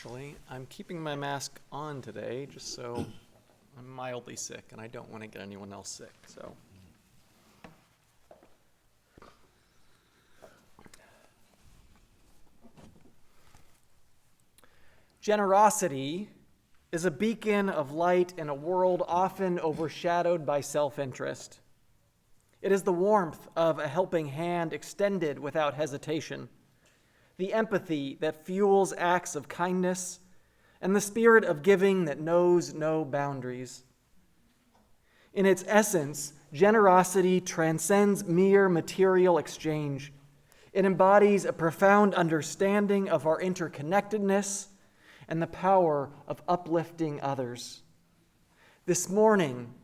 actually. I'm keeping my mask on today just so I'm mildly sick and I don't want to get anyone else sick, so. Generosity is a beacon of light in a world often overshadowed by self-interest. It is the warmth of a helping hand extended without hesitation, the empathy that fuels acts of kindness, and the spirit of giving that knows no boundaries. In its essence, generosity transcends mere material exchange. It embodies a profound understanding of our interconnectedness and the power of uplifting others. This morning,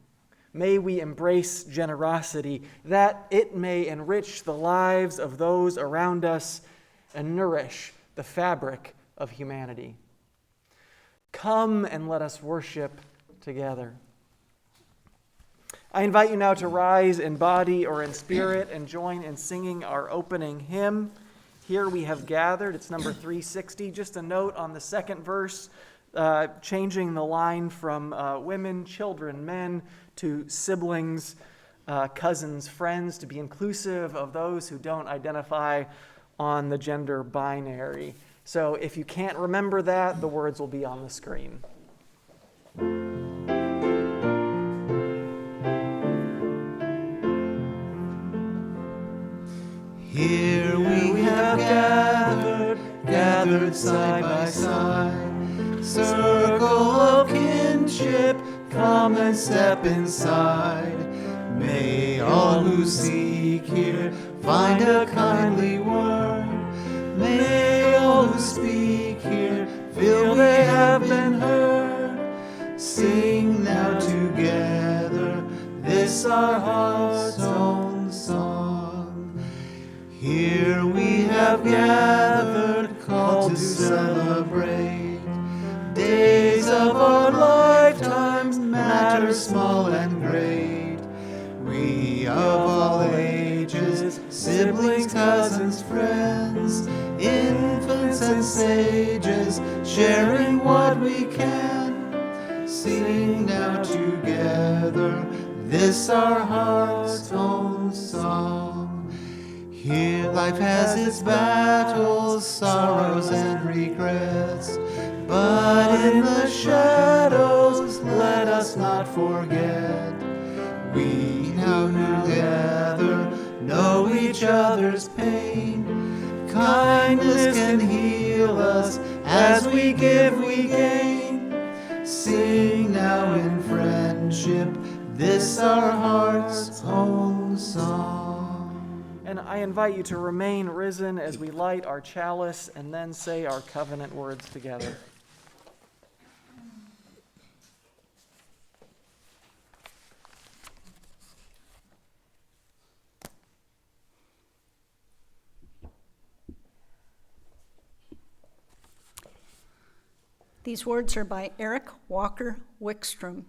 may we embrace generosity that it may enrich the lives of those around us and nourish the fabric of humanity. Come and let us worship together. I invite you now to rise in body or in spirit and join in singing our opening hymn. Here we have gathered. It's number 360. Just a note on the second verse, changing the line from women, children, men to siblings, cousins, friends, to be inclusive of those who don't identify on the gender binary. So if you can't remember that, the words will be on the screen. Here we have gathered side by side, circle of kinship, come and step inside. May all who seek here find a kindly word. May all who speak here feel they have been heard. Sing now together this our heart's own song. Here we have gathered, called to celebrate days of our lifetimes, matter small and great. We of all ages, siblings, cousins, friends, infants and sages, sharing what we can. Sing now together this our heart's own song. Here life has its battles, sorrows and regrets, but in the shadows let us not forget. We now together know each other's pain. Kindness can heal us, as we give we gain. Sing now in friendship this our heart's own song. And I invite you to remain risen as we light our chalice and then say our covenant words together. These words are by Eric Walker Wickstrom.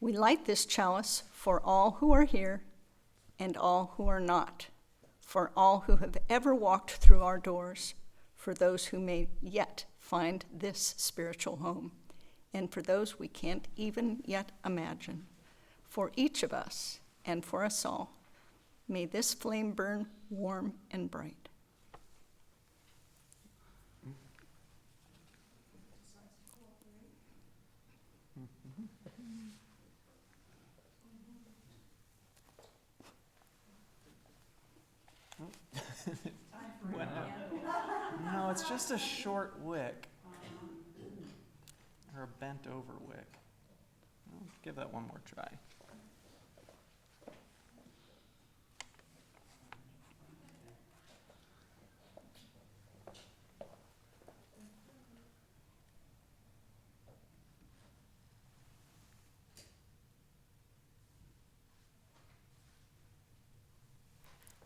We light this chalice for all who are here and all who are not, for all who have ever walked through our doors, for those who may yet find this spiritual home, and for those we can't even yet imagine. For each of us and for us all, may this flame burn warm and bright. No, it's just a short wick. Or a bent over wick. I'll give that one more try.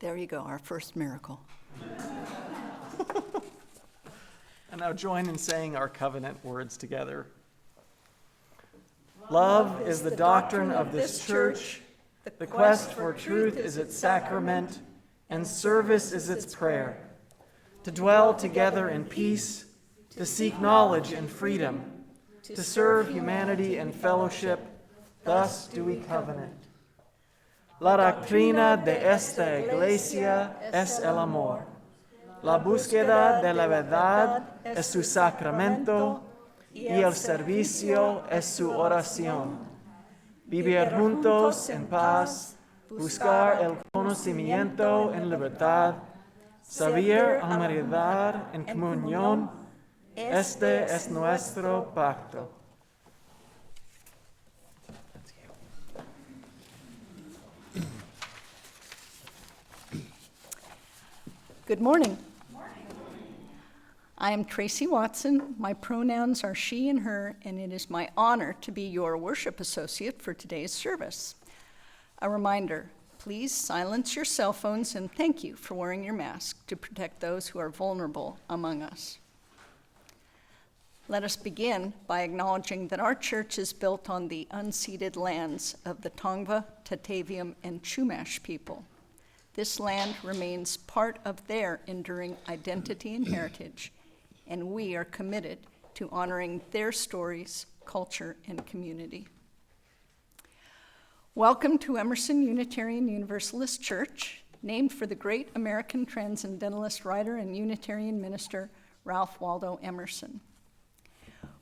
There you go, our first miracle. And now join in saying our covenant words together. Love is the doctrine of this church. The quest for truth is its sacrament, and service is its prayer. To dwell together in peace, to seek knowledge and freedom, to serve humanity and fellowship. Thus do we covenant. La doctrina de esta iglesia es el amor. La búsqueda de la verdad es su sacramento y el servicio es su oración. Vivir juntos en paz, buscar el conocimiento en libertad, servir a la humanidad en comunión. Este es nuestro pacto. Good morning. I am Tracy Watson. My pronouns are she and her, and it is my honor to be your worship associate for today's service. A reminder, please silence your cell phones and thank you for wearing your mask to protect those who are vulnerable among us. Let us begin by acknowledging that our church is built on the unceded lands of the Tongva, Tataviam, and Chumash people. This land remains part of their enduring identity and heritage, and we are committed to honoring their stories, culture, and community. Welcome to Emerson Unitarian Universalist Church, named for the great American transcendentalist writer and Unitarian minister Ralph Waldo Emerson.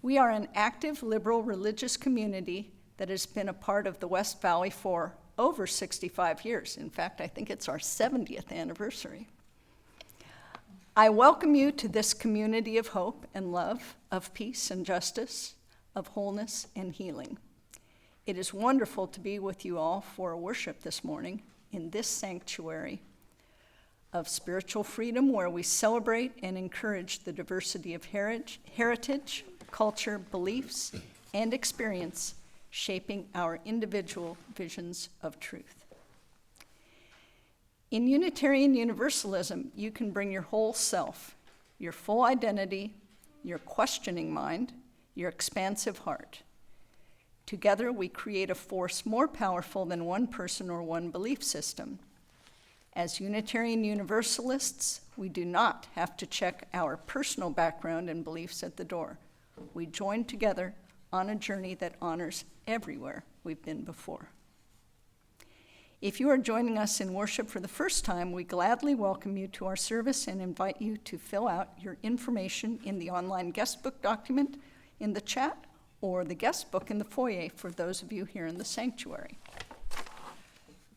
We are an active liberal religious community that has been a part of the West Valley for over 65 years. In fact, I think it's our 70th anniversary. I welcome you to this community of hope and love, of peace and justice, of wholeness and healing. It is wonderful to be with you all for worship this morning in this sanctuary of spiritual freedom where we celebrate and encourage the diversity of heritage, culture, beliefs, and experience shaping our individual visions of truth. In Unitarian Universalism, you can bring your whole self, your full identity, your questioning mind, your expansive heart. Together, we create a force more powerful than one person or one belief system. As Unitarian Universalists, we do not have to check our personal background and beliefs at the door. We join together on a journey that honors everywhere we've been before. If you are joining us in worship for the first time, we gladly welcome you to our service and invite you to fill out your information in the online guest book document in the chat or the guest book in the foyer for those of you here in the sanctuary.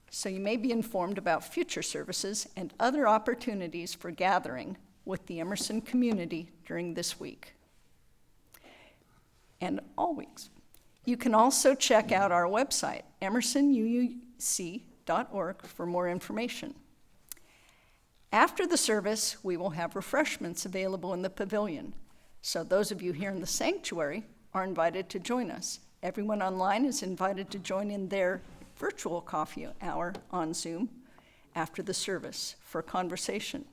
So you may be informed about future services and other opportunities for gathering with the Emerson community during this week and all weeks. You can also check out our website, emersonuuc.org, for more information. After the service, we will have refreshments available in the pavilion. So those of you here in the sanctuary are invited to join us. Everyone online is invited to join in their virtual coffee hour on Zoom after the service for conversation,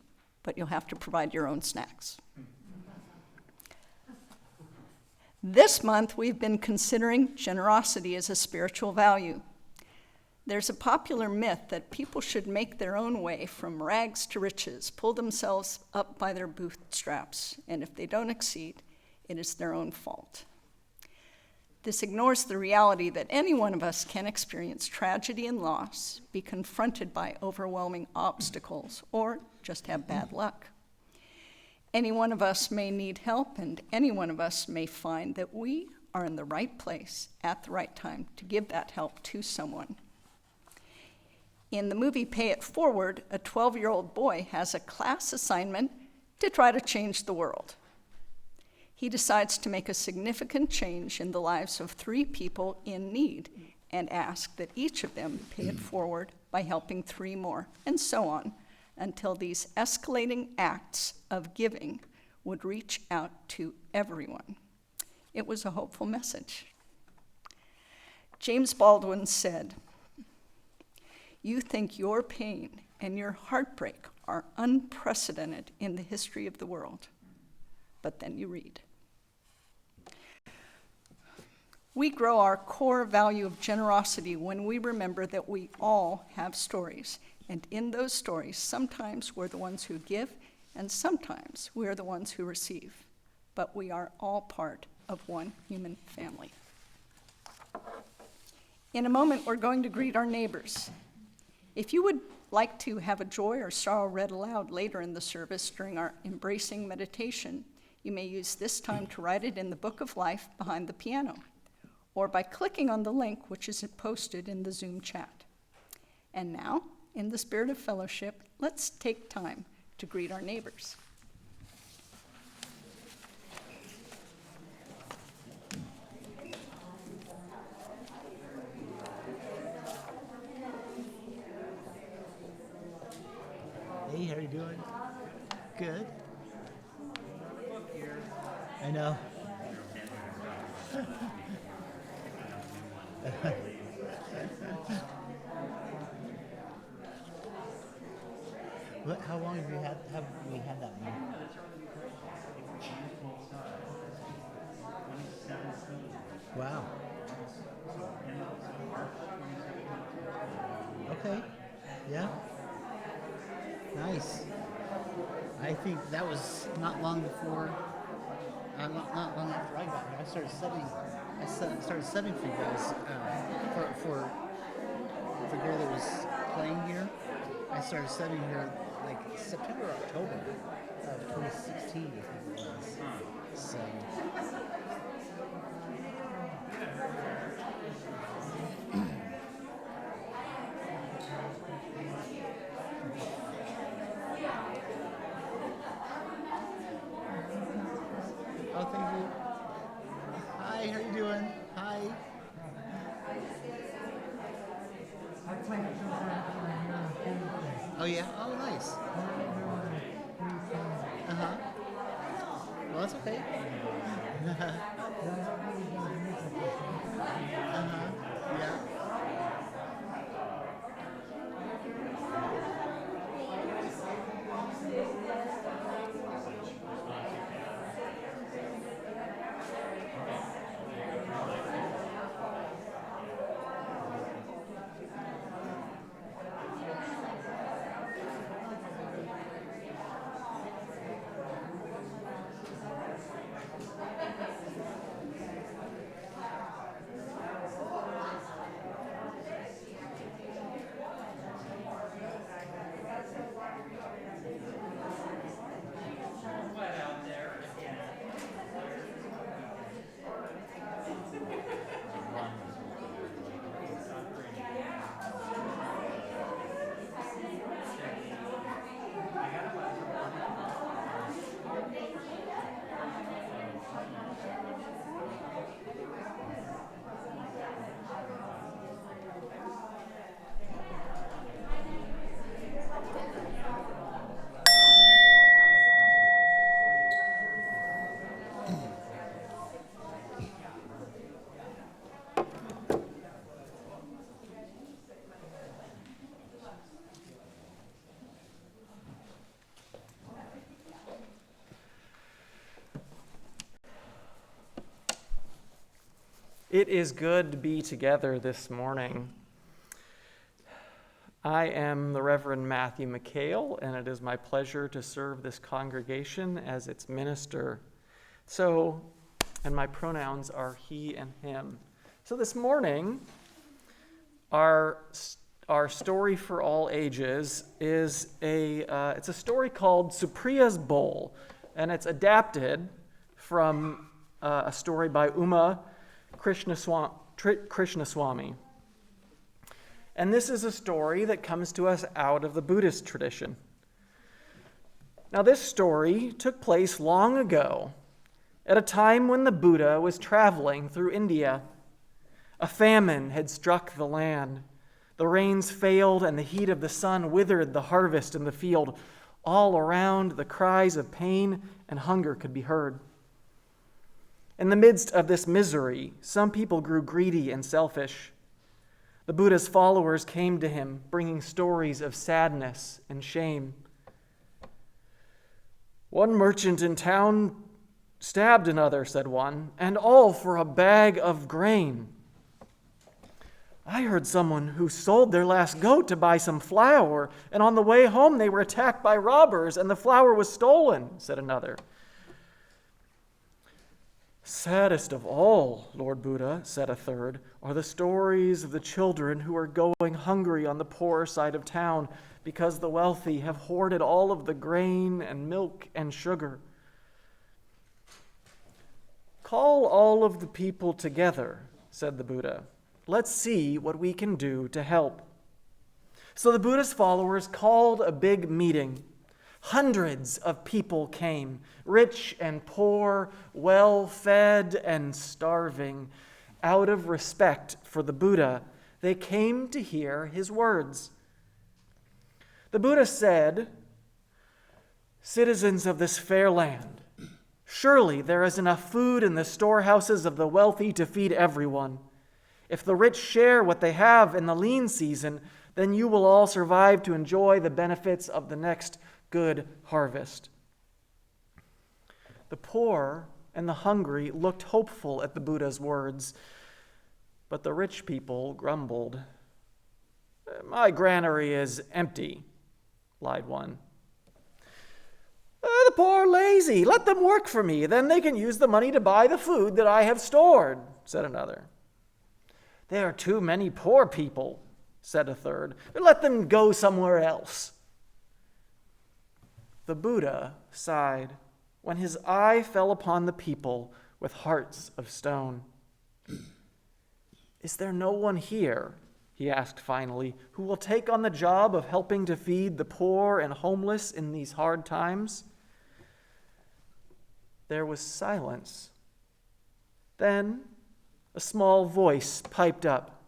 but you'll have to provide your own snacks. This month, we've been considering generosity as a spiritual value. There's a popular myth that people should make their own way from rags to riches, pull themselves up by their bootstraps, and if they don't exceed, it is their own fault. This ignores the reality that any one of us can experience tragedy and loss, be confronted by overwhelming obstacles, or just have bad luck. Any one of us may need help, and any one of us may find that we are in the right place at the right time to give that help to someone. In the movie Pay It Forward, a 12-year-old boy has a class assignment to try to change the world. He decides to make a significant change in the lives of 3 people in need and ask that each of them pay it forward by helping 3 more, and so on, until these escalating acts of giving would reach out to everyone. It was a hopeful message. James Baldwin said, "You think your pain and your heartbreak are unprecedented in the history of the world, but then you read." We grow our core value of generosity when we remember that we all have stories, and in those stories, sometimes we're the ones who give, and sometimes we're the ones who receive. but we are all part of one human family. In a moment, we're going to greet our neighbors. If you would like to have a joy or sorrow read aloud later in the service during our embracing meditation, you may use this time to write it in the Book of Life behind the piano, or by clicking on the link which is posted in the Zoom chat. And now, in the spirit of fellowship, let's take time to greet our neighbors. Hey, how are you doing? Good. I know. How long have we had that one? Wow. Okay. Yeah. Nice. I think that was not long before, not long after I got here. I started subbing for you guys for the girl that was playing here. I started subbing here like September or October of 2016, I think it was. So. Oh, thank you. Hi, how you doing? Hi. Oh yeah? Oh, nice. Uh-huh. Well, that's okay. Uh-huh. Yeah. It is good to be together this morning. I am the Reverend Matthew McHale, and it is my pleasure to serve this congregation as its minister. And my pronouns are he and him. So this morning, our story for all ages is it's a story called Supriya's Bowl, and it's adapted from a story by Uma Krishnaswamy. And this is a story that comes to us out of the Buddhist tradition. Now, this story took place long ago, at a time when the Buddha was traveling through India. A famine had struck the land. The rains failed, and the heat of the sun withered the harvest in the field. All around, the cries of pain and hunger could be heard. In the midst of this misery, some people grew greedy and selfish. The Buddha's followers came to him, bringing stories of sadness and shame. "One merchant in town stabbed another," said one, "and all for a bag of grain. I heard someone who sold their last goat to buy some flour, and on the way home they were attacked by robbers, and the flour was stolen," said another. Saddest of all, Lord Buddha, said a third, are the stories of the children who are going hungry on the poorer side of town because the wealthy have hoarded all of the grain and milk and sugar. Call all of the people together, said the Buddha. Let's see what we can do to help. So the Buddha's followers called a big meeting. Hundreds of people came, rich and poor, well-fed and starving. Out of respect for the Buddha, they came to hear his words. The Buddha said, "Citizens of this fair land, surely there is enough food in the storehouses of the wealthy to feed everyone. If the rich share what they have in the lean season, then you will all survive to enjoy the benefits of the next good harvest." The poor and the hungry looked hopeful at the Buddha's words, but the rich people grumbled. "My granary is empty," lied one. "The poor are lazy. Let them work for me. Then they can use the money to buy the food that I have stored," said another. "There are too many poor people," said a third. "Let them go somewhere else." The Buddha sighed when his eye fell upon the people with hearts of stone. "Is there no one here," he asked finally, "who will take on the job of helping to feed the poor and homeless in these hard times?" There was silence. Then a small voice piped up,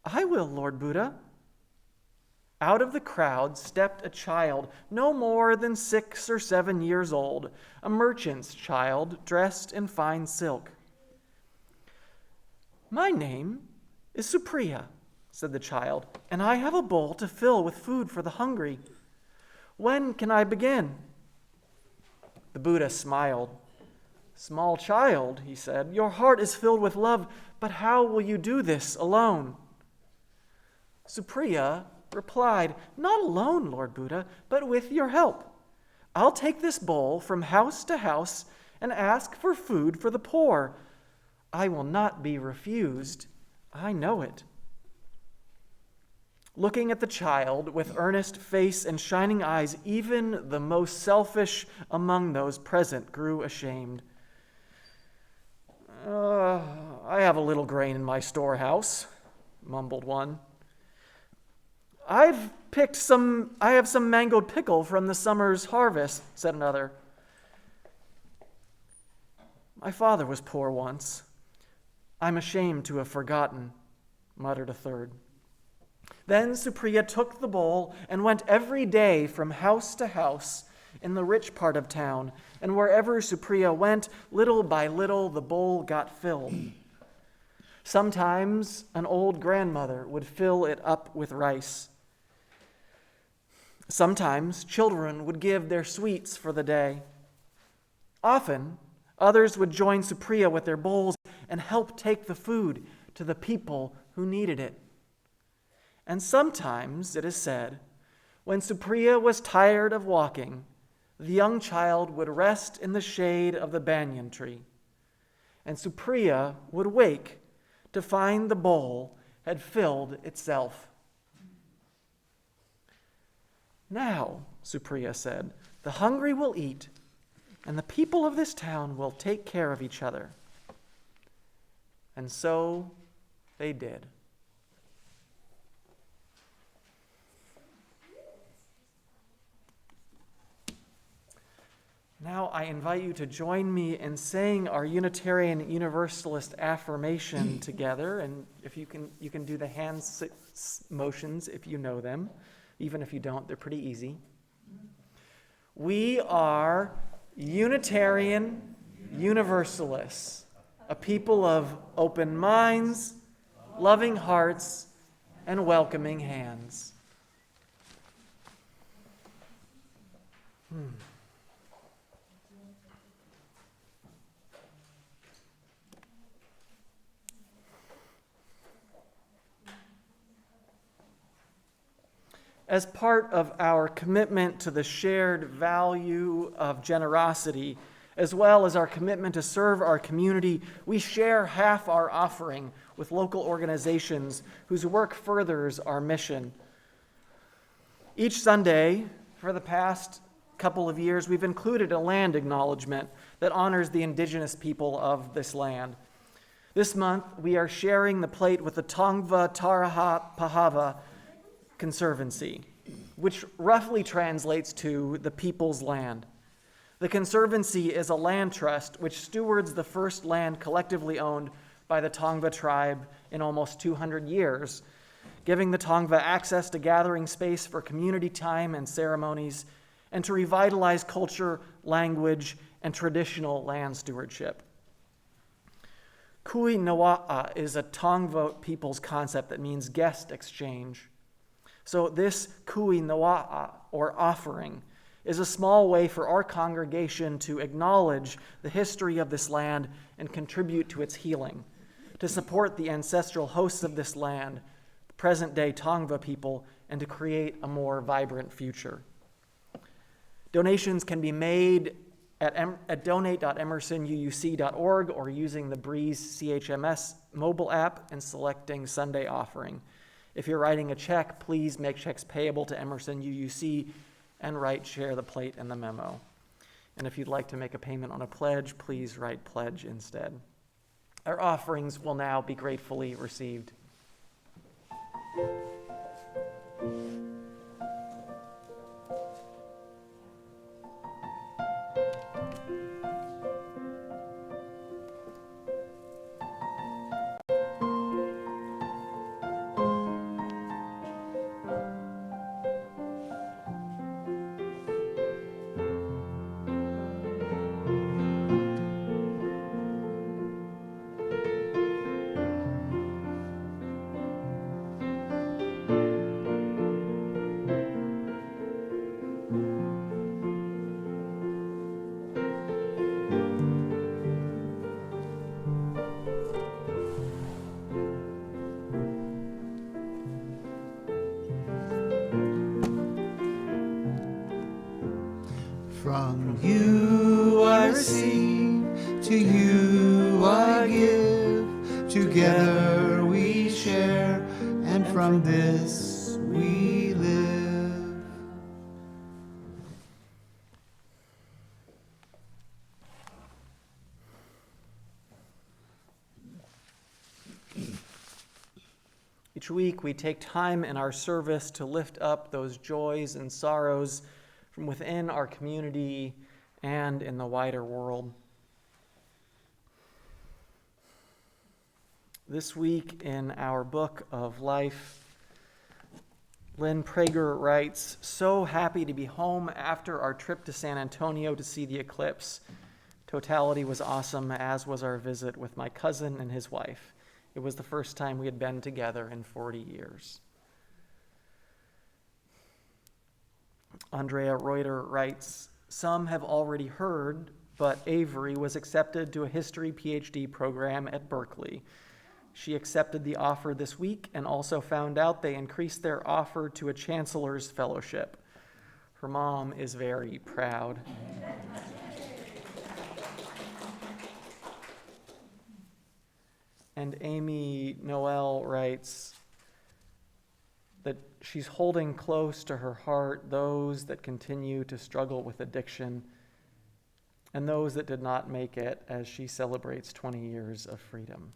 "I will, Lord Buddha." Out of the crowd stepped a child no more than 6 or 7 years old, a merchant's child dressed in fine silk. "My name is Supriya," said the child, "and I have a bowl to fill with food for the hungry. When can I begin?" The Buddha smiled. "Small child," he said, "your heart is filled with love, but how will you do this alone?" Supriya replied, "Not alone, Lord Buddha, but with your help. I'll take this bowl from house to house and ask for food for the poor. I will not be refused. I know it." Looking at the child with earnest face and shining eyes, even the most selfish among those present grew ashamed. "I have a little grain in my storehouse," mumbled one. I have some mangoed pickle from the summer's harvest," said another. "My father was poor once. I'm ashamed to have forgotten," muttered a third. Then Supriya took the bowl and went every day from house to house in the rich part of town, and wherever Supriya went, little by little the bowl got filled. Sometimes an old grandmother would fill it up with rice. Sometimes children would give their sweets for the day. Often, others would join Supriya with their bowls and help take the food to the people who needed it. And sometimes, it is said, when Supriya was tired of walking, the young child would rest in the shade of the banyan tree, and Supriya would wake to find the bowl had filled itself. "Now," Supriya said, "the hungry will eat, and the people of this town will take care of each other." And so they did. Now I invite you to join me in saying our Unitarian Universalist affirmation together, and if you can do the hand motions if you know them. Even if you don't, they're pretty easy. We are Unitarian Universalists, a people of open minds, loving hearts, and welcoming hands. As part of our commitment to the shared value of generosity As well as our commitment to serve our community, we share half our offering with local organizations whose work furthers our mission. Each Sunday, for the past couple of years, we've included a land acknowledgement that honors the indigenous people of this land. This month, we are sharing the plate with the Tongva Taraha Pahava Conservancy, which roughly translates to the people's land. The Conservancy is a land trust which stewards the first land collectively owned by the Tongva tribe in almost 200 years, giving the Tongva access to gathering space for community time and ceremonies, and to revitalize culture, language, and traditional land stewardship. Kui Nawa'a is a Tongva people's concept that means guest exchange. So this Kui Nawa'a, or offering, is a small way for our congregation to acknowledge the history of this land and contribute to its healing, to support the ancestral hosts of this land, the present-day Tongva people, and to create a more vibrant future. Donations can be made at donate.emersonyuuc.org or using the Breeze CHMS mobile app and selecting Sunday offering. If you're writing a check, please make checks payable to Emerson UUC and write "share the plate" in the memo. And if you'd like to make a payment on a pledge, please write "pledge" instead. Our offerings will now be gratefully received. From you I receive, to you I give. Together we share, and from this we live. Each week we take time in our service to lift up those joys and sorrows from within our community and in the wider world. This week in our book of life, Lynn Prager writes, "So happy to be home after our trip to San Antonio to see the eclipse. Totality was awesome, as was our visit with my cousin and his wife. It was the first time we had been together in 40 years. Andrea Reuter writes, "Some have already heard, but Avery was accepted to a history PhD program at Berkeley. She accepted the offer this week and also found out they increased their offer to a chancellor's fellowship. Her mom is very proud." And Amy Noel writes that she's holding close to her heart those that continue to struggle with addiction and those that did not make it as she celebrates 20 years of freedom.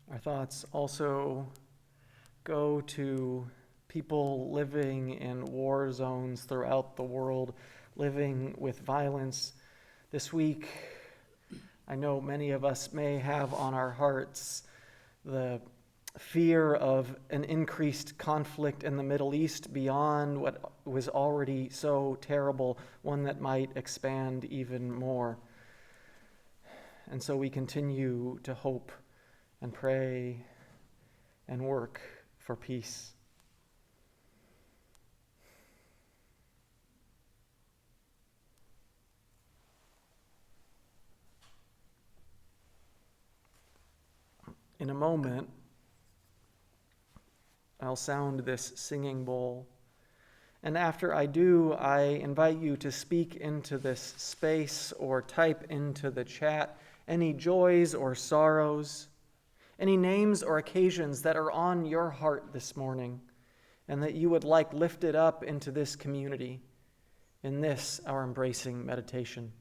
Our thoughts also go to people living in war zones throughout the world, living with violence. This week, I know many of us may have on our hearts the fear of an increased conflict in the Middle East beyond what was already so terrible, one that might expand even more. And so we continue to hope and pray and work for peace. in a moment, I'll sound this singing bowl. And after I do, I invite you to speak into this space or type into the chat any joys or sorrows, any names or occasions that are on your heart this morning and that you would like lifted up into this community in this, our embracing meditation.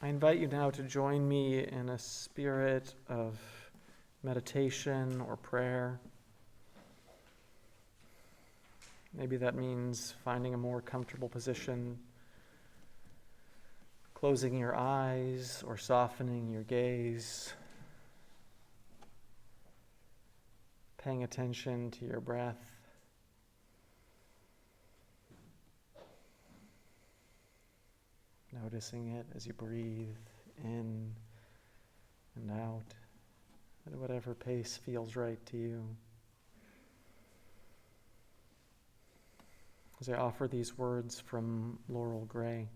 I invite you now to join me in a spirit of meditation or prayer. Maybe that means finding a more comfortable position, closing your eyes or softening your gaze, paying attention to your breath. Noticing it as you breathe in and out at whatever pace feels right to you. As I offer these words from Laurel Gray.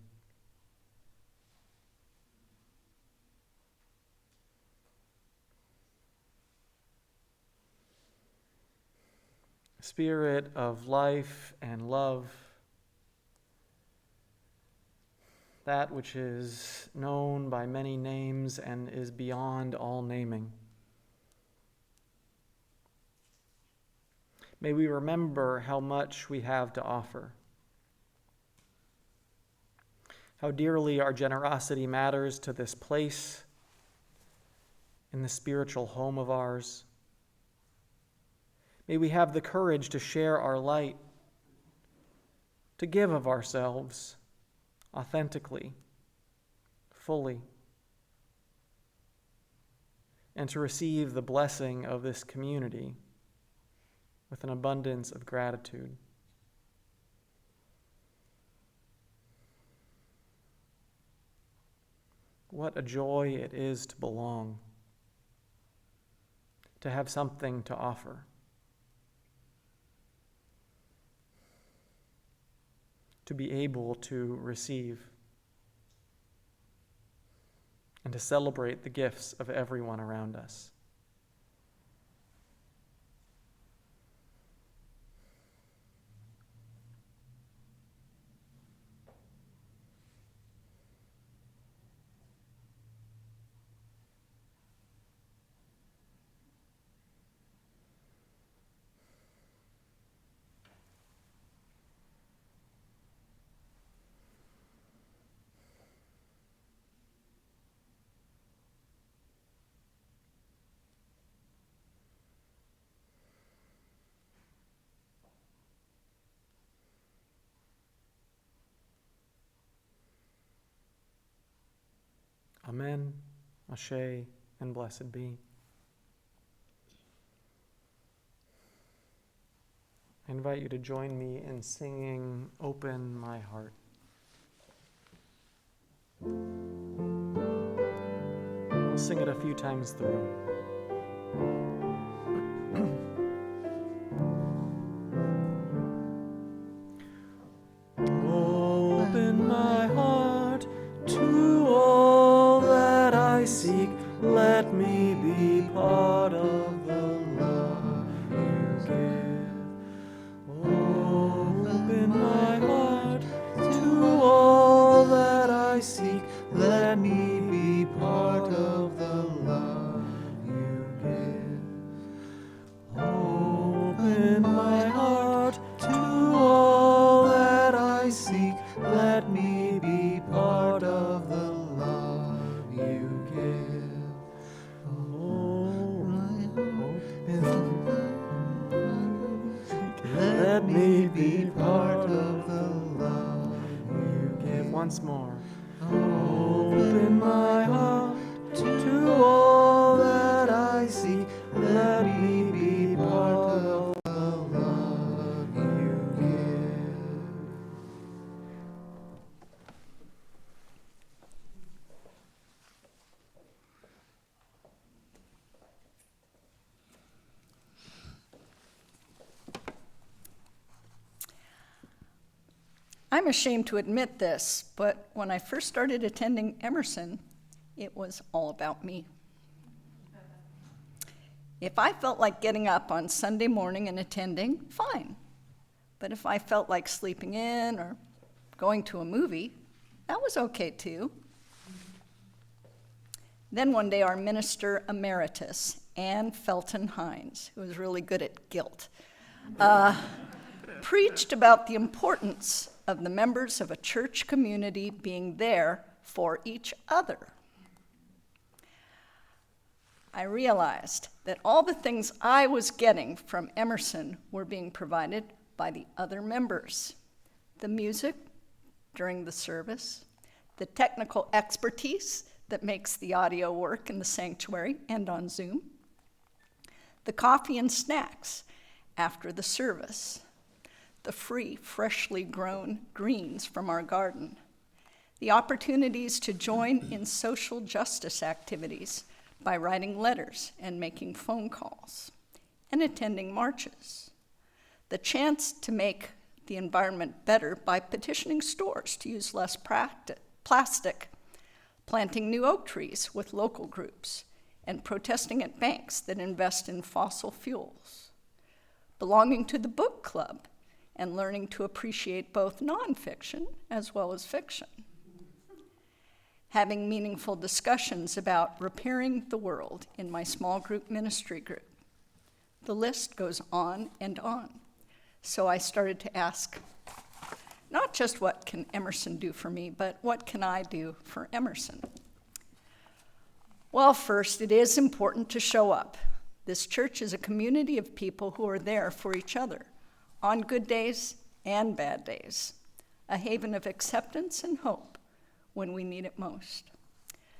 Spirit of life and love, that which is known by many names and is beyond all naming. May we remember how much we have to offer, how dearly our generosity matters to this place, in the spiritual home of ours. May we have the courage to share our light, to give of ourselves, authentically, fully, and to receive the blessing of this community with an abundance of gratitude. What a joy it is to belong, to have something to offer, to be able to receive, and to celebrate the gifts of everyone around us. Amen, Ashe, and blessed be. I invite you to join me in singing Open My Heart. We'll sing it a few times through. Open my heart to all that I seek. Let me be part of the love you give. Open my heart to all that I seek. Let me be part of the love you give. once more. Open my heart to all that I see. Let me be part of the love you give. I'm ashamed to admit this, but when I first started attending Emerson, it was all about me. If I felt like getting up on Sunday morning and attending, fine. But if I felt like sleeping in or going to a movie, that was okay too. Then one day our minister emeritus, Ann Felton Hines, who was really good at guilt, preached about the importance of the members of a church community being there for each other. I realized that all the things I was getting from Emerson were being provided by the other members. The music during the service, the technical expertise that makes the audio work in the sanctuary and on Zoom, the coffee and snacks after the service, the free, freshly grown greens from our garden, the opportunities to join in social justice activities by writing letters and making phone calls, and attending marches, the chance to make the environment better by petitioning stores to use less plastic, planting new oak trees with local groups, and protesting at banks that invest in fossil fuels, belonging to the book club, and learning to appreciate both nonfiction as well as fiction. Having meaningful discussions about repairing the world in my small group ministry group. The list goes on and on. So I started to ask, not just what can Emerson do for me, but what can I do for Emerson? Well, first, it is important to show up. This church is a community of people who are there for each other, on good days and bad days, a haven of acceptance and hope when we need it most.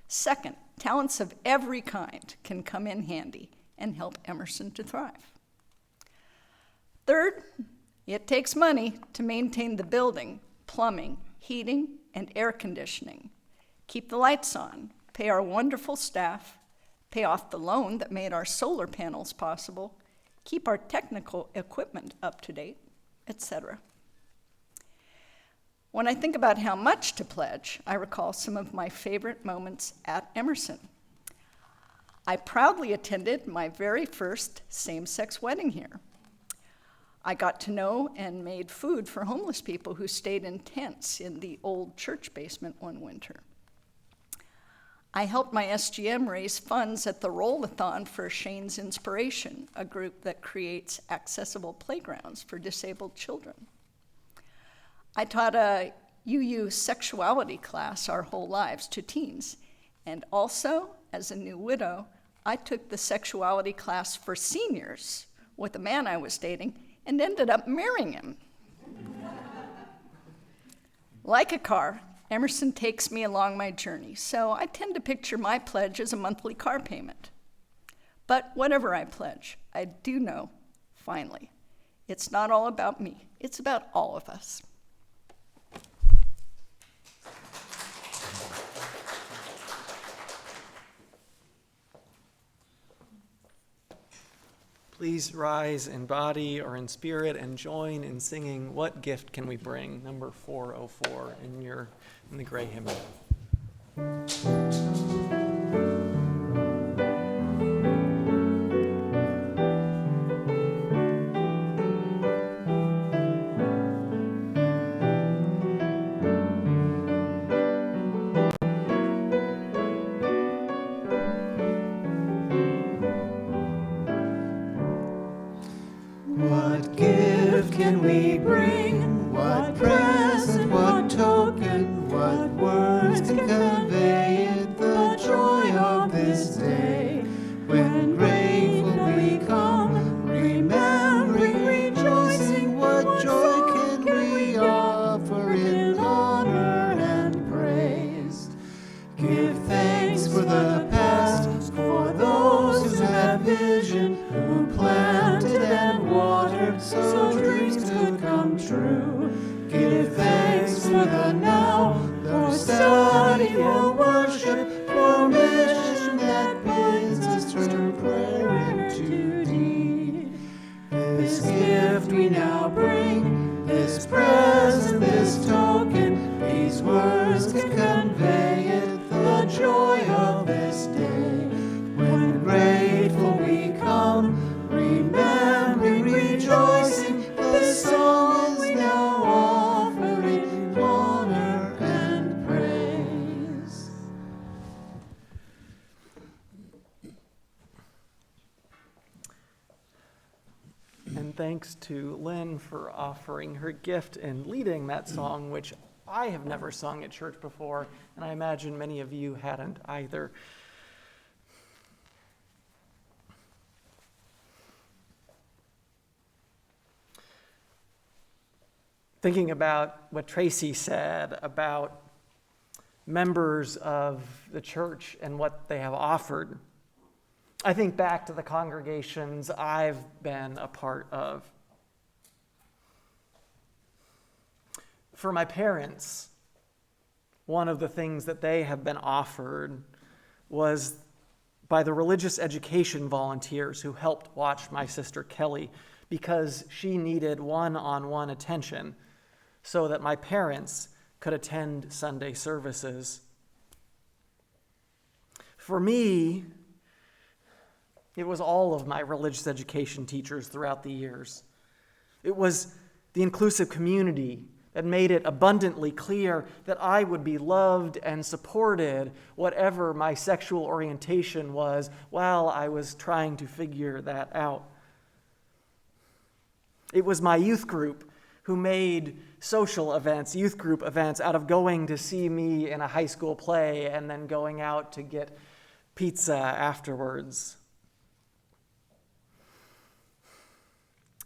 Second, talents of every kind can come in handy and help Emerson to thrive. Third, it takes money to maintain the building, plumbing, heating, and air conditioning, keep the lights on, pay our wonderful staff, pay off the loan that made our solar panels possible, keep our technical equipment up to date, etc. When I think about how much to pledge, I recall some of my favorite moments at Emerson. I proudly attended my very first same-sex wedding here. I got to know and made food for homeless people who stayed in tents in the old church basement one winter. I helped my SGM raise funds at the Roll-a-thon for Shane's Inspiration, a group that creates accessible playgrounds for disabled children. I taught a UU sexuality class our whole lives to teens, and also, as a new widow, I took the sexuality class for seniors with a man I was dating and ended up marrying him. Like a car, Emerson takes me along my journey, so I tend to picture my pledge as a monthly car payment. But whatever I pledge, I do know, finally, it's not all about me. It's about all of us. Please rise in body or in spirit and join in singing "What Gift Can We Bring?" number 404 in the gray hymnal. What gift can we bring? What present, what token, what words can convey it? The joy of this day, when grateful we come, remembering, rejoicing. What joy can we offer in honor and Give thanks for the past, for those who had vision, who planted and watered so dreams could come true. Give thanks for the now, for study, for worship, for mission that bids us turn prayer into deed. This gift we now bring, this present, this token, these words can convey it, the joy of this day. When grateful we come, remembering, rejoicing, the song is now offered in honor and praise. And thanks to Lynn for offering her gift and leading that song, which I have never sung at church before, and I imagine many of you hadn't either. Thinking about what Tracy said about members of the church and what they have offered, I think back to the congregations I've been a part of. For my parents, one of the things that they have been offered was by the religious education volunteers who helped watch my sister Kelly because she needed one-on-one attention so that my parents could attend Sunday services. For me, it was all of my religious education teachers throughout the years. It was the inclusive community that made it abundantly clear that I would be loved and supported whatever my sexual orientation was while I was trying to figure that out. It was my youth group who made social events, youth group events, out of going to see me in a high school play and then going out to get pizza afterwards.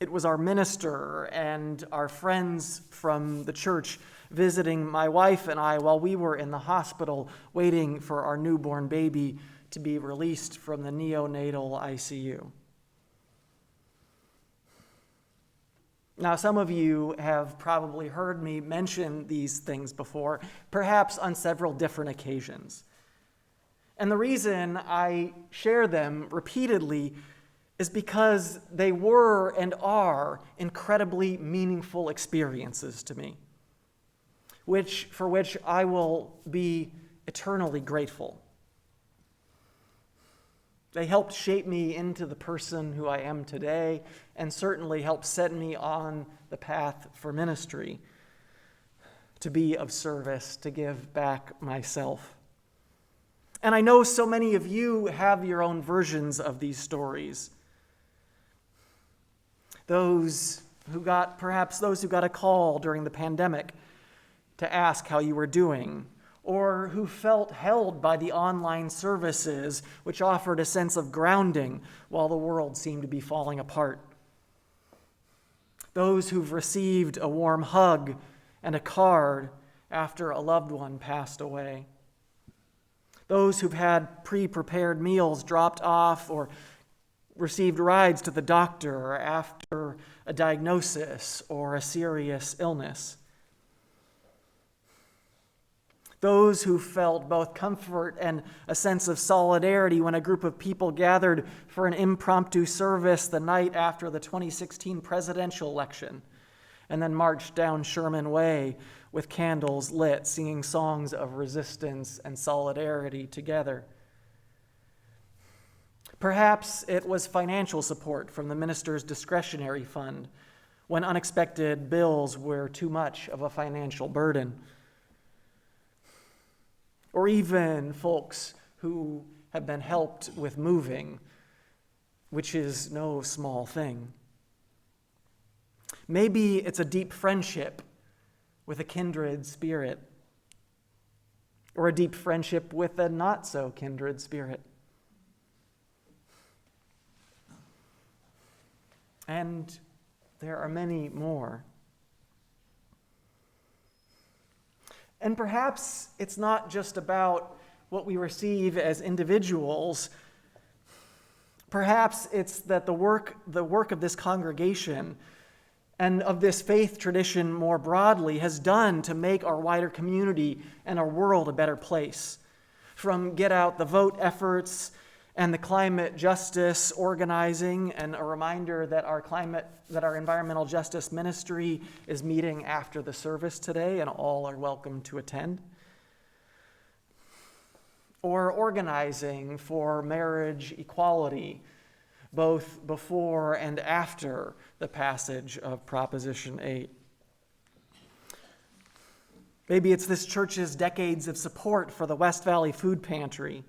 It was our minister and our friends from the church visiting my wife and I while we were in the hospital waiting for our newborn baby to be released from the neonatal ICU. Now, some of you have probably heard me mention these things before, perhaps on several different occasions. And the reason I share them repeatedly is because they were and are incredibly meaningful experiences to me, for which I will be eternally grateful. They helped shape me into the person who I am today, and certainly helped set me on the path for ministry, to be of service, to give back myself. And I know so many of you have your own versions of these stories. Those who got a call during the pandemic to ask how you were doing, or who felt held by the online services which offered a sense of grounding while the world seemed to be falling apart. Those who've received a warm hug and a card after a loved one passed away. Those who've had pre-prepared meals dropped off or received rides to the doctor after a diagnosis or a serious illness. Those who felt both comfort and a sense of solidarity when a group of people gathered for an impromptu service the night after the 2016 presidential election, and then marched down Sherman Way with candles lit, singing songs of resistance and solidarity together. Perhaps it was financial support from the minister's discretionary fund when unexpected bills were too much of a financial burden. Or even folks who have been helped with moving, which is no small thing. Maybe it's a deep friendship with a kindred spirit, or a deep friendship with a not-so-kindred spirit. And there are many more. And perhaps it's not just about what we receive as individuals, perhaps it's that the work of this congregation and of this faith tradition more broadly has done to make our wider community and our world a better place. From get out the vote efforts and the climate justice organizing, and a reminder that our environmental justice ministry is meeting after the service today, and all are welcome to attend. Or organizing for marriage equality, both before and after the passage of Proposition 8. Maybe it's this church's decades of support for the West Valley Food Pantry,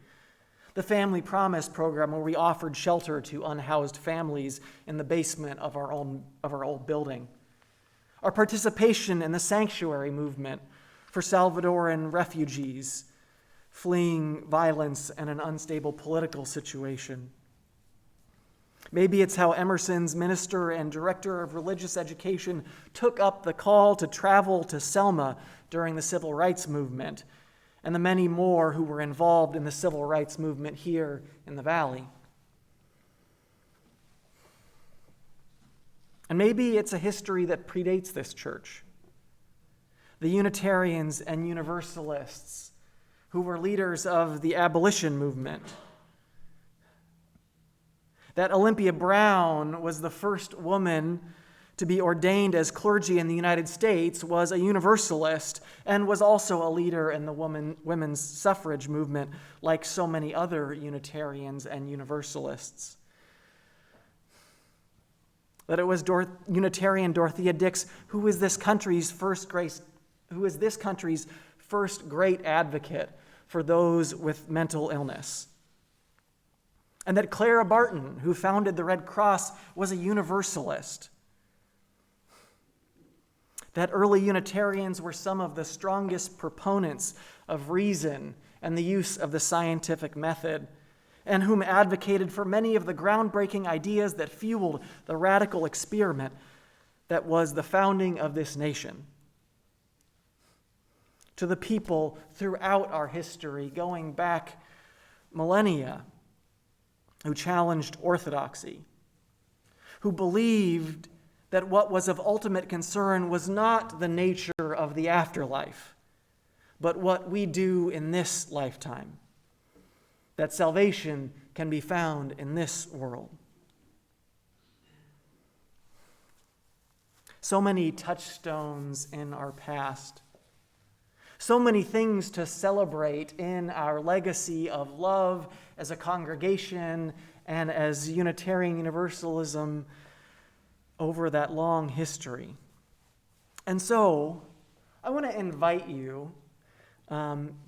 the Family Promise program where we offered shelter to unhoused families in the basement of our old building, our participation in the sanctuary movement for Salvadoran refugees fleeing violence and an unstable political situation. Maybe it's how Emerson's minister and director of religious education took up the call to travel to Selma during the civil rights movement, and the many more who were involved in the civil rights movement here in the Valley. And maybe it's a history that predates this church. The Unitarians and Universalists who were leaders of the abolition movement. That Olympia Brown was the first woman to be ordained as clergy in the United States, was a Universalist, and was also a leader in the women's suffrage movement, like so many other Unitarians and Universalists. That it was Unitarian Dorothea Dix who was this country's first great advocate for those with mental illness. And that Clara Barton, who founded the Red Cross, was a Universalist. That early Unitarians were some of the strongest proponents of reason and the use of the scientific method, and whom advocated for many of the groundbreaking ideas that fueled the radical experiment that was the founding of this nation. To the people throughout our history, going back millennia, who challenged orthodoxy, who believed that what was of ultimate concern was not the nature of the afterlife, but what we do in this lifetime, that salvation can be found in this world. So many touchstones in our past, so many things to celebrate in our legacy of love as a congregation and as Unitarian Universalism over that long history. And so, I want to invite you,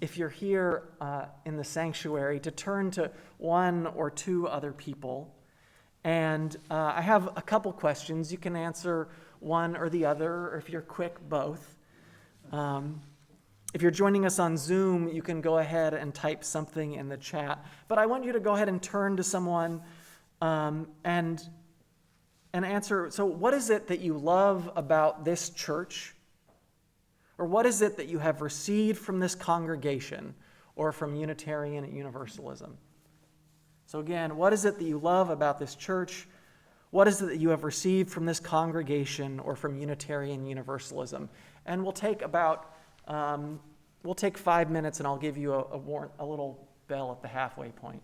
if you're here in the sanctuary, to turn to one or two other people. And I have a couple questions. You can answer one or the other, or if you're quick, both. If you're joining us on Zoom, you can go ahead and type something in the chat. But I want you to go ahead and turn to someone and answer, so what is it that you love about this church? Or what is it that you have received from this congregation or from Unitarian Universalism? So again, what is it that you love about this church? What is it that you have received from this congregation or from Unitarian Universalism? And we'll take 5 minutes, and I'll give you a little bell at the halfway point.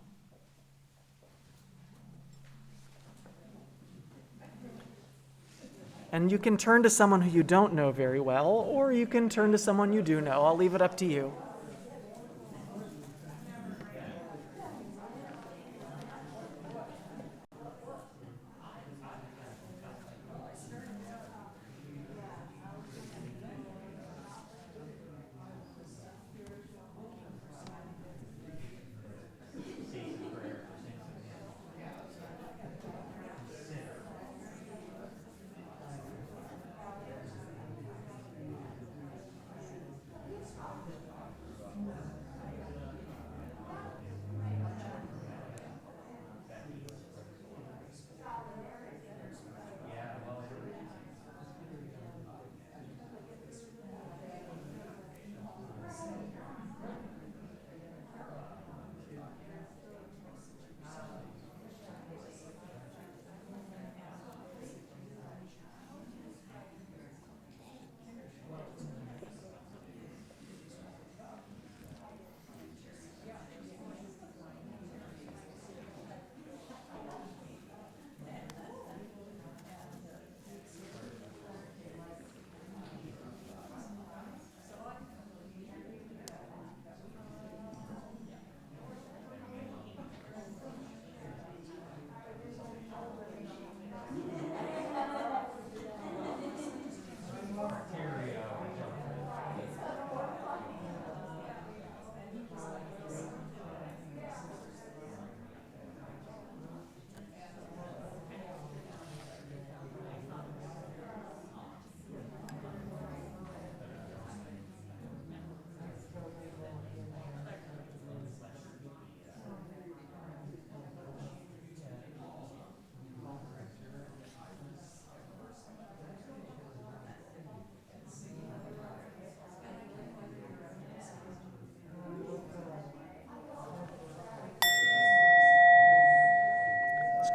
And you can turn to someone who you don't know very well, or you can turn to someone you do know. I'll leave it up to you.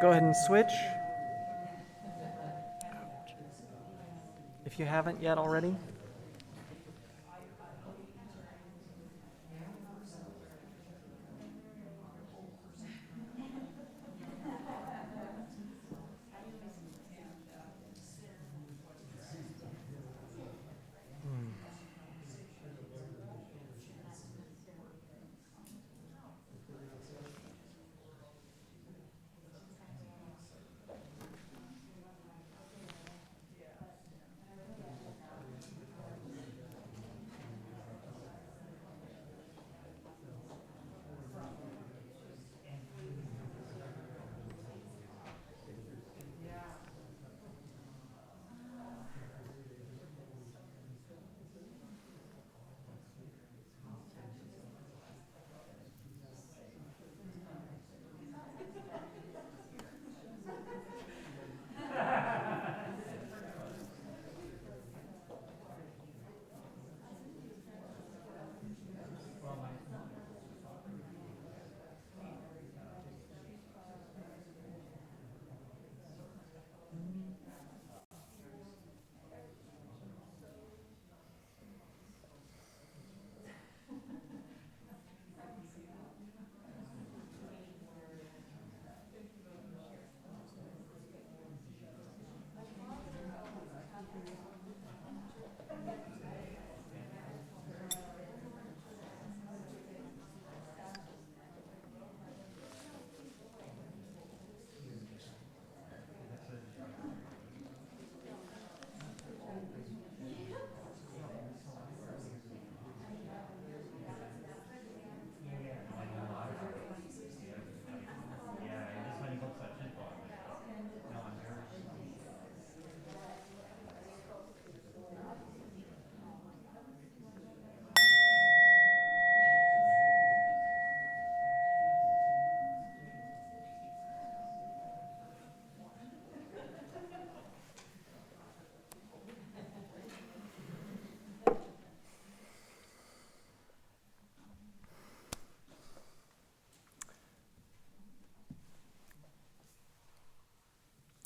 go ahead and switch if you haven't yet already.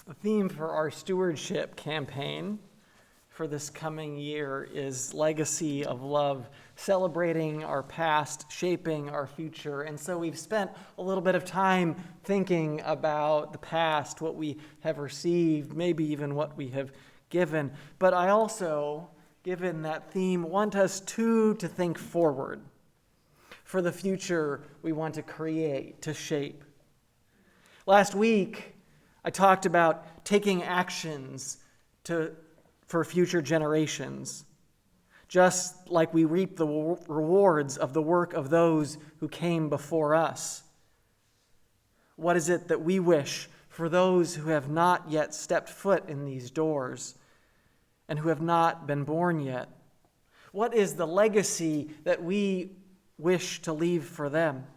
The theme for our stewardship campaign for this coming year is Legacy of Love, celebrating our past, shaping our future. And so we've spent a little bit of time thinking about the past, what we have received, maybe even what we have given. But I also, given that theme, want us too to think forward for the future we want to create, to shape. Last week, I talked about taking actions for future generations, just like we reap the rewards of the work of those who came before us. What is it that we wish for those who have not yet stepped foot in these doors and who have not been born yet? What is the legacy that we wish to leave for them?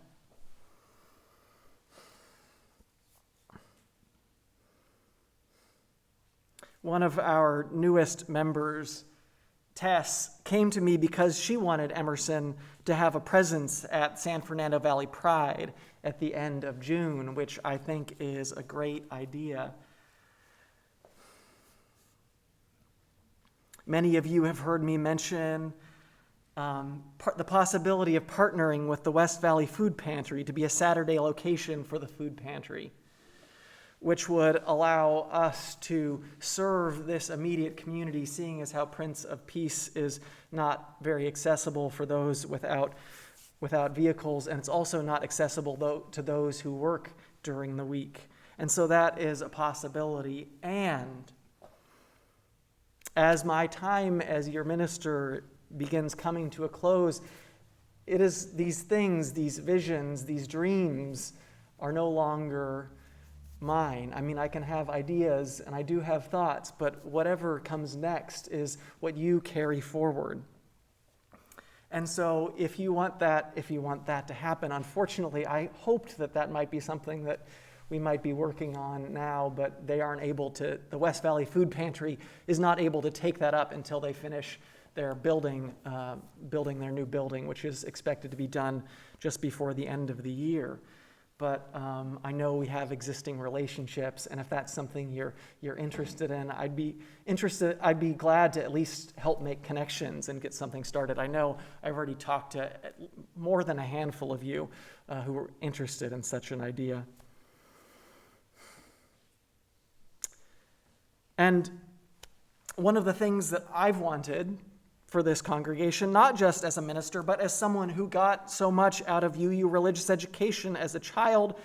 One of our newest members, Tess, came to me because she wanted Emerson to have a presence at San Fernando Valley Pride at the end of June, which I think is a great idea. Many of you have heard me mention the possibility of partnering with the West Valley Food Pantry to be a Saturday location for the food pantry, which would allow us to serve this immediate community, seeing as how Prince of Peace is not very accessible for those without vehicles, and it's also not accessible to those who work during the week. And so that is a possibility. And as my time as your minister begins coming to a close, it is these things, these visions, these dreams are no longer mine. I mean, I can have ideas and I do have thoughts, but whatever comes next is what you carry forward. And so if you want that to happen, unfortunately, I hoped that might be something that we might be working on now, but they aren't able to. The West Valley Food Pantry is not able to take that up until they finish their building their new building, which is expected to be done just before the end of the year. but I know we have existing relationships, and if that's something you're interested in, I'd be glad to at least help make connections and get something started. I know I've already talked to more than a handful of you who are interested in such an idea. And one of the things that I've wanted for this congregation, not just as a minister, but as someone who got so much out of UU religious education as a child,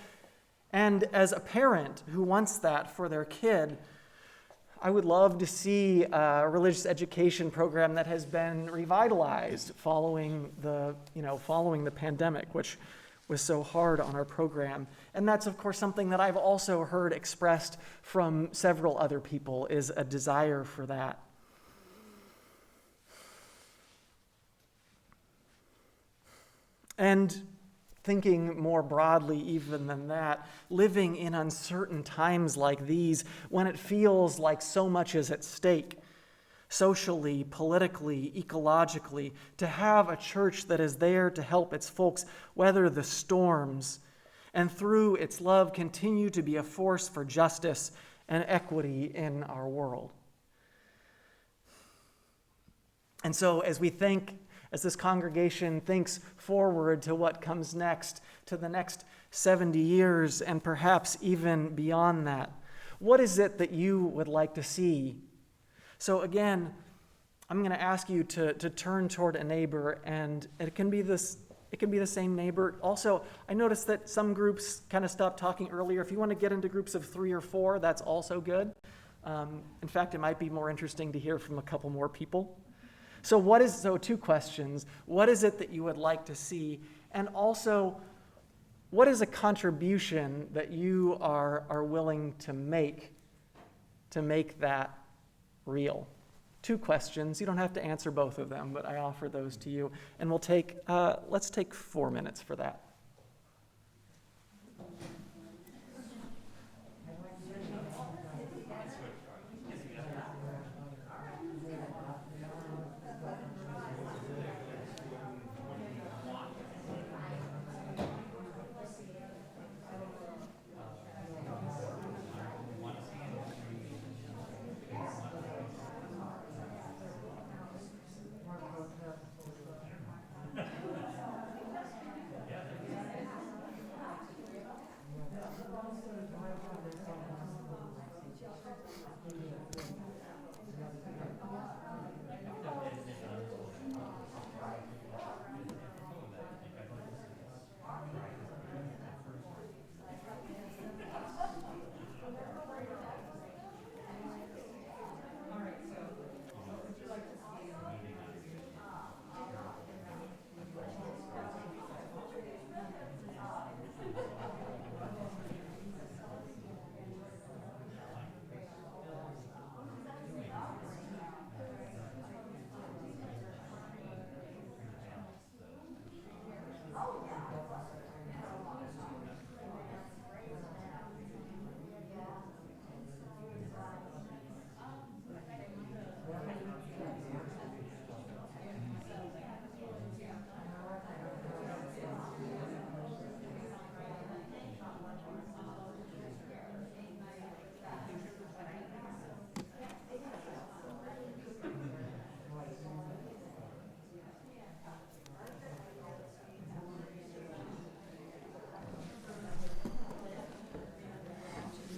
and as a parent who wants that for their kid, I would love to see a religious education program that has been revitalized following the pandemic, which was so hard on our program. And that's, of course, something that I've also heard expressed from several other people, is a desire for that. And thinking more broadly even than that, living in uncertain times like these, when it feels like so much is at stake, socially, politically, ecologically, to have a church that is there to help its folks weather the storms, and through its love continue to be a force for justice and equity in our world. And so as this congregation thinks forward to what comes next, to the next 70 years, and perhaps even beyond that, what is it that you would like to see? So again, I'm going to ask you to turn toward a neighbor, and it can be the same neighbor. Also, I noticed that some groups kind of stopped talking earlier. If you want to get into groups of 3 or 4, that's also good. In fact, it might be more interesting to hear from a couple more people. So 2 questions. What is it that you would like to see? And also, what is a contribution that you are willing to make that real? 2 questions. You don't have to answer both of them, but I offer those to you. And let's take 4 minutes for that.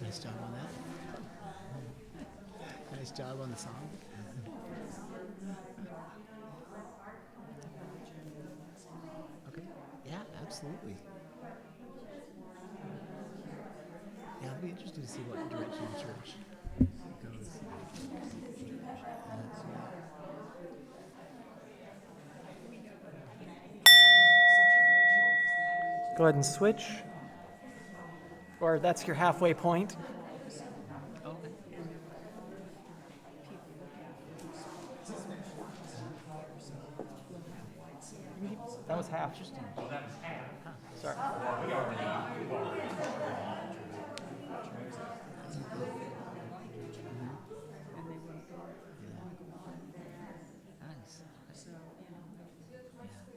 Nice job on that. Nice job on the song. Okay. Yeah, absolutely. Yeah, it'll be interesting to see what direction the church goes. Go ahead and switch. Or that's your halfway point. That was half. Interesting. Sorry. Nice.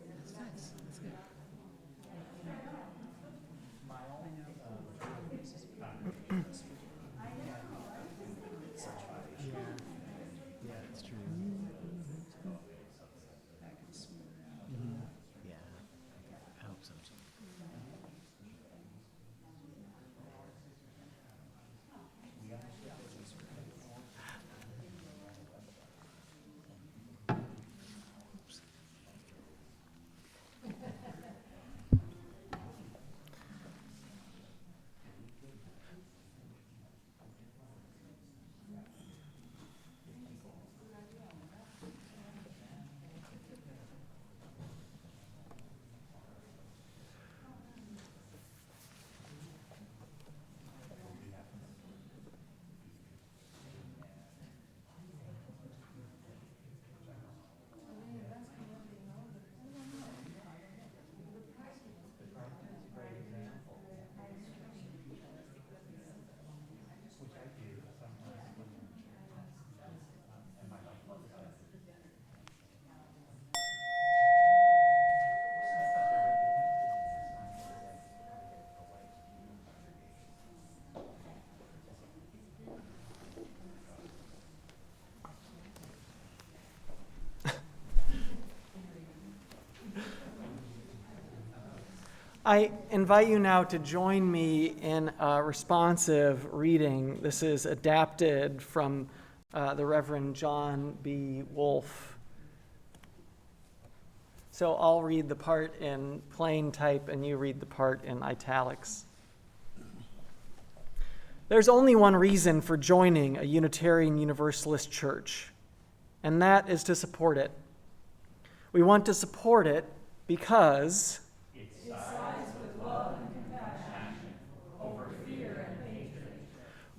Yeah, that's nice. That's good. I invite you now to join me in a responsive reading. This is adapted from the Reverend John B. Wolfe. So I'll read the part in plain type and you read the part in italics. There's only one reason for joining a Unitarian Universalist church, and that is to support it. We want to support it because it sides with love and compassion over fear and hatred.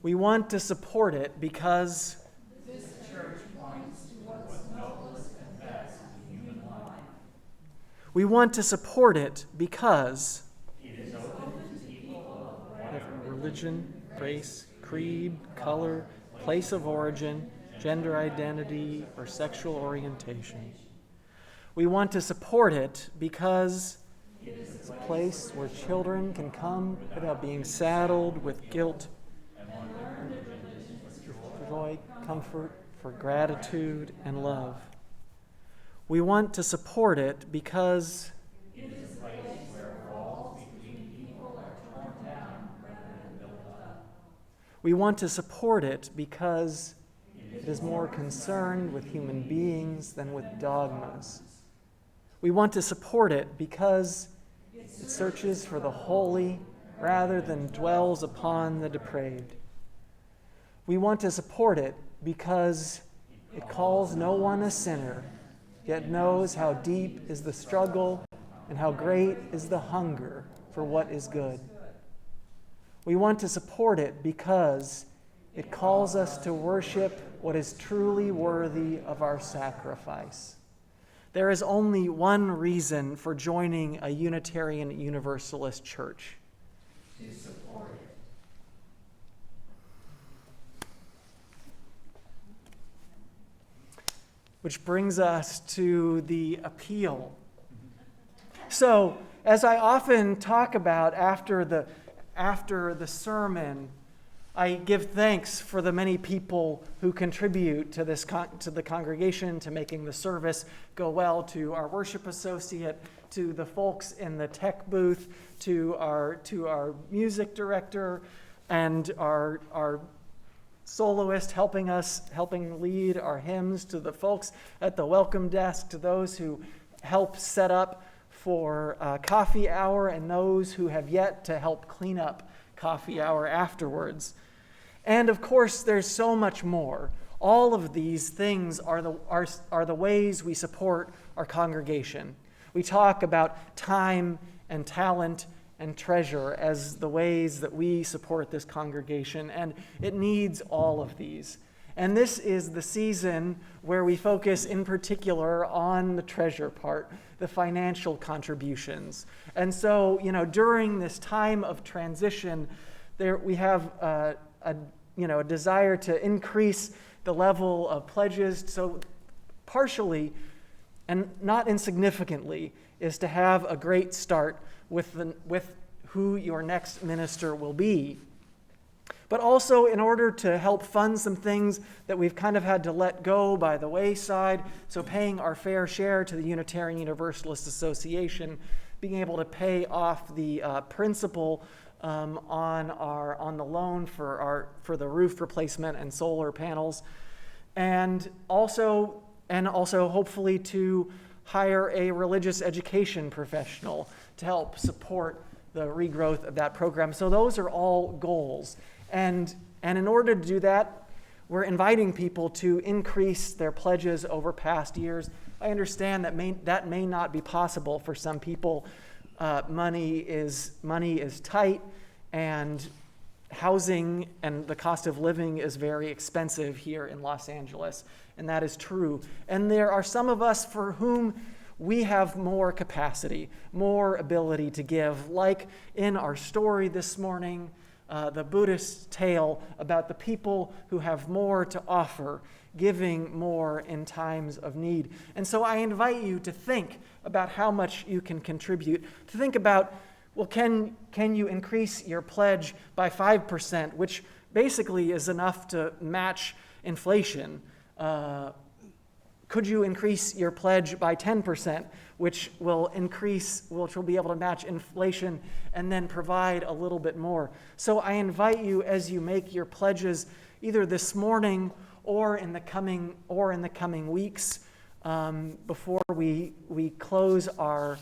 We want to support it because This church points to what's noblest and best in human life. We want to support it because It is open to people of whatever religion, race, creed, color, place of origin, gender identity, or sexual orientation. We want to support it because it's a place where children can come without being saddled with guilt, for joy, comfort, for gratitude, and love. We want to support it because we want to support it because it is more concerned with human beings than with dogmas. We want to support it because it searches for the holy rather than dwells upon the depraved. We want to support it because it calls no one a sinner, yet knows how deep is the struggle and how great is the hunger for what is good. We want to support it because it calls us to worship what is truly worthy of our sacrifice. There is only one reason for joining a Unitarian Universalist church. to support it. Which brings us to the appeal. So, as I often talk about after the sermon, I give thanks for the many people who contribute to the congregation, to making the service go well, to our worship associate, to the folks in the tech booth, to our music director, and our soloist helping lead our hymns, to the folks at the welcome desk, to those who help set up for coffee hour, and those who have yet to help clean up coffee hour afterwards. And of course, there's so much more. All of these things are the ways we support our congregation. We talk about time and talent and treasure as the ways that we support this congregation, and it needs all of these. And this is the season where we focus in particular on the treasure part, the financial contributions. And so, during this time of transition, we have a desire to increase the level of pledges. So partially, and not insignificantly, is to have a great start with who your next minister will be. But also in order to help fund some things that we've kind of had to let go by the wayside, so paying our fair share to the Unitarian Universalist Association, being able to pay off the principal on the loan for the roof replacement and solar panels, and also hopefully to hire a religious education professional to help support the regrowth of that program. So those are all goals. And in order to do that, we're inviting people to increase their pledges over past years. I understand that may not be possible for some people. Money is tight, and housing and the cost of living is very expensive here in Los Angeles, and that is true. And there are some of us for whom we have more capacity, more ability to give, like in our story this morning, the Buddhist tale about the people who have more to offer, giving more in times of need. And so I invite you to think about how much you can contribute, to think about, well, can you increase your pledge by 5%, which basically is enough to match inflation? Could you increase your pledge by 10%, which will be able to match inflation and then provide a little bit more. So I invite you, as you make your pledges, either this morning or in the coming weeks, before we close our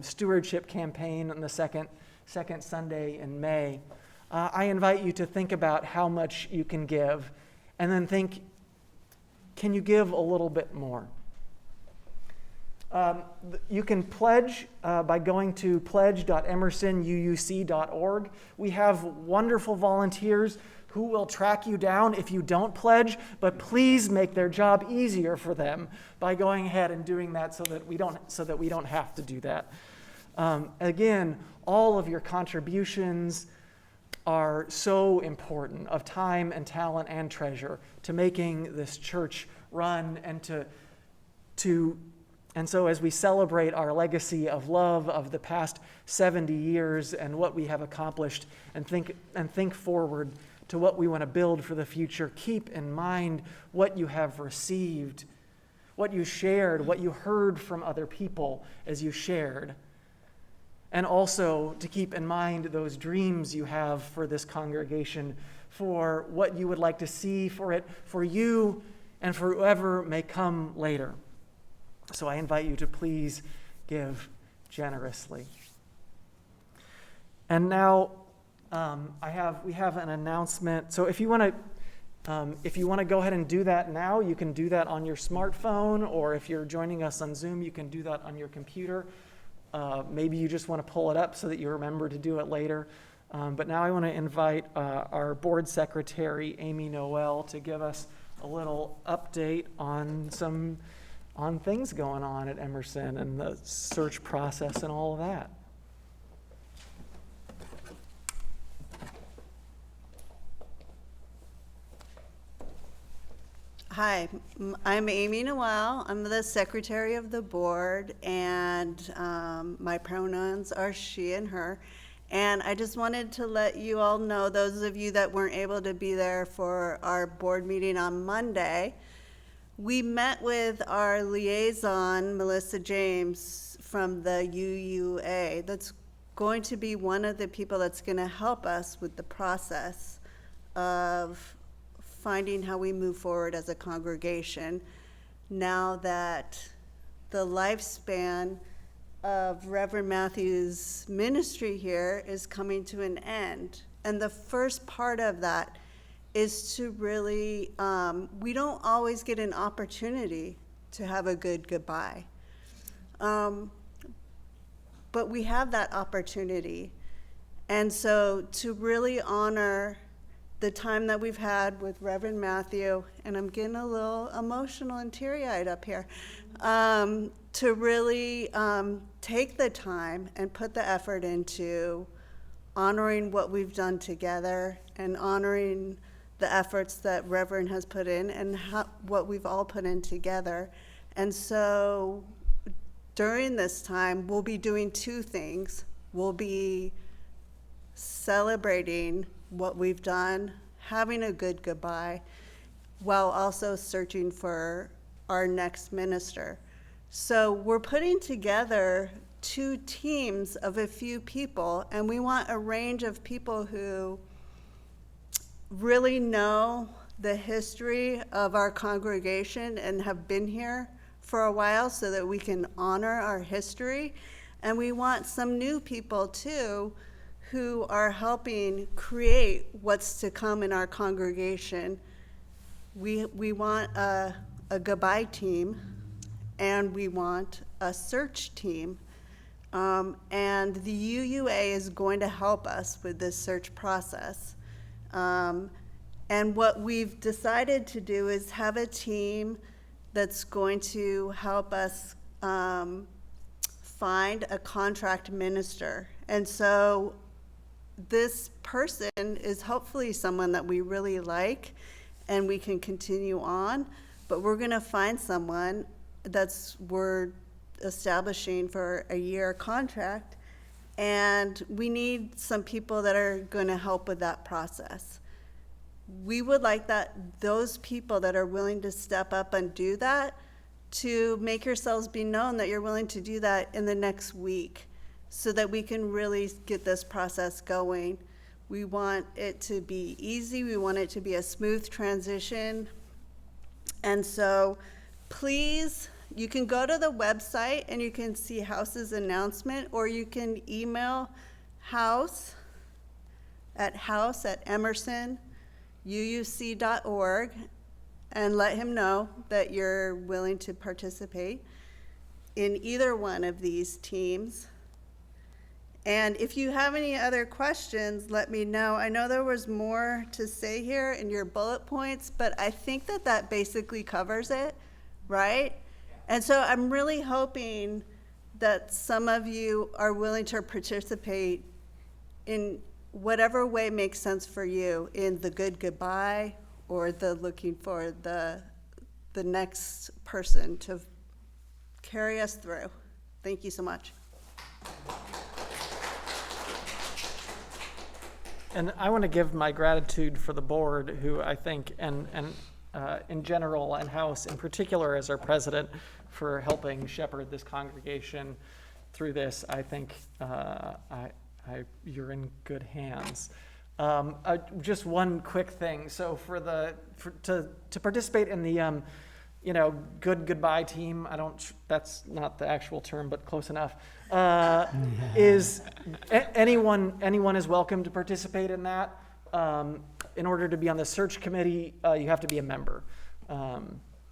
stewardship campaign on the second Sunday in May, I invite you to think about how much you can give, and then think, can you give a little bit more? You can pledge by going to pledge.emersonuuc.org. We have wonderful volunteers who will track you down if you don't pledge, but please make their job easier for them by going ahead and doing that so that we don't have to do that. Again, all of your contributions are so important, of time and talent and treasure, to making this church run, and so as we celebrate our legacy of love of the past 70 years and what we have accomplished, and think forward to what we want to build for the future, keep in mind what you have received, what you shared, what you heard from other people as you shared. And also to keep in mind those dreams you have for this congregation, for what you would like to see for it, for you and for whoever may come later. So I invite you to please give generously. And now we have an announcement. So if you want to go ahead and do that now, you can do that on your smartphone, or if you're joining us on Zoom, you can do that on your computer. Maybe you just want to pull it up so that you remember to do it later. But now I want to invite our board secretary, Amy Noel, to give us a little update on things going on at Emerson and the search process and all of that. Hi, I'm Amy Noel. I'm the secretary of the board, and my pronouns are she and her. And I just wanted to let you all know, those of you that weren't able to be there for our board meeting on Monday, we met with our liaison, Melissa James, from the UUA. That's going to be one of the people that's going to help us with the process of finding how we move forward as a congregation now that the lifespan of Reverend Matthew's ministry here is coming to an end. And the first part of that is to really, we don't always get an opportunity to have a good goodbye. But we have that opportunity. And so to really honor the time that we've had with Reverend Matthew, and I'm getting a little emotional and teary-eyed up here, to really take the time and put the effort into honoring what we've done together and honoring the efforts that Reverend has put in and what we've all put in together. And so during this time, we'll be doing two things. We'll be celebrating what we've done, having a good goodbye, while also searching for our next minister. So we're putting together two teams of a few people, and we want a range of people who really know the history of our congregation and have been here for a while so that we can honor our history. And we want some new people too who are helping create what's to come in our congregation. We want a goodbye team, and we want a search team. And the UUA is going to help us with this search process. And what we've decided to do is have a team that's going to help us find a contract minister. And so this person is hopefully someone that we really like and we can continue on, but we're going to find someone we're establishing for a year contract, and we need some people that are going to help with that process. We would like those people that are willing to step up and do that to make yourselves be known that you're willing to do that in the next week so that we can really get this process going. We want it to be easy. We want it to be a smooth transition. And so please, you can go to the website and you can see House's announcement, or you can email House at emersonuuc.org and let him know that you're willing to participate in either one of these teams. And if you have any other questions, let me know. I know there was more to say here in your bullet points, but I think that basically covers it, right? And so I'm really hoping that some of you are willing to participate in whatever way makes sense for you, in the good goodbye or the looking for the next person to carry us through. Thank you so much. And I want to give my gratitude for the board, who I think, and in general, and House in particular as our president, for helping shepherd this congregation through this. I think you're in good hands. Just one quick thing. So to participate in the good goodbye team, that's not the actual term, but close enough. Is anyone is welcome to participate in that. In order to be on the search committee, you have to be a member,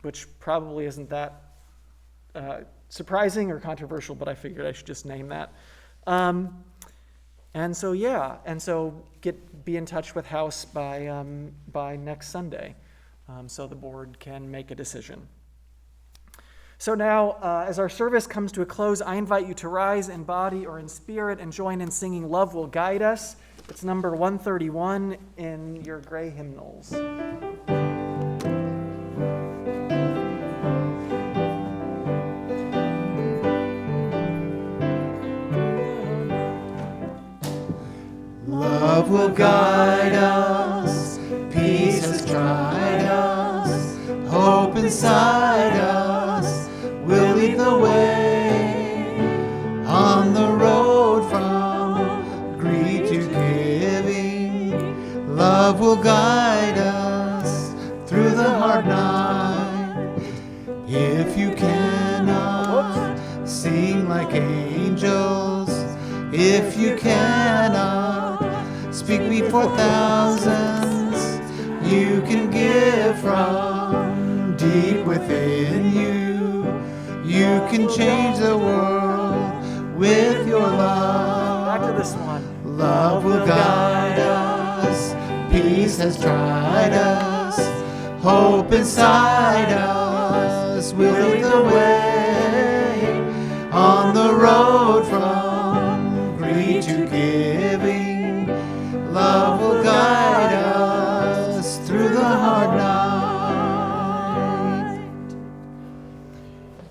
which probably isn't that surprising or controversial, but I figured I should just name that. And so be in touch with House by next Sunday, so the board can make a decision. So now, as our service comes to a close, I invite you to rise in body or in spirit and join in singing "Love Will Guide Us." It's number 131 in your gray hymnals. Love will guide us, peace has tried us, hope inside us will lead the way on the road from greed to giving. Love will guide us through the hard night. If you cannot sing like angels, if you cannot speak before thousands, you can give from deep within you. You can change the world with your love. Back to this one. Love will guide us, peace has tried us, hope inside us will lead the way on the road from greed to giving. Love will guide us through the hard night.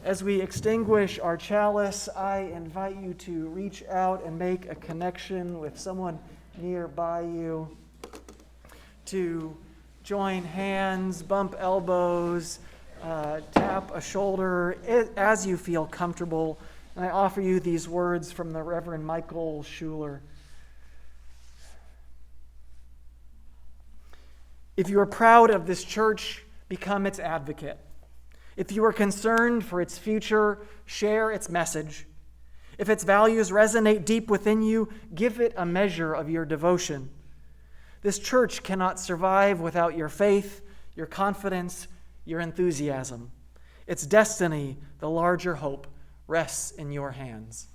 As we extinguish our chalice, I invite you to reach out and make a connection with someone nearby you, to join hands, bump elbows, tap a shoulder as you feel comfortable. And I offer you these words from the Reverend Michael Schuler. If you are proud of this church, become its advocate. If you are concerned for its future, share its message. If its values resonate deep within you, give it a measure of your devotion. This church cannot survive without your faith, your confidence, your enthusiasm. Its destiny, the larger hope, rests in your hands.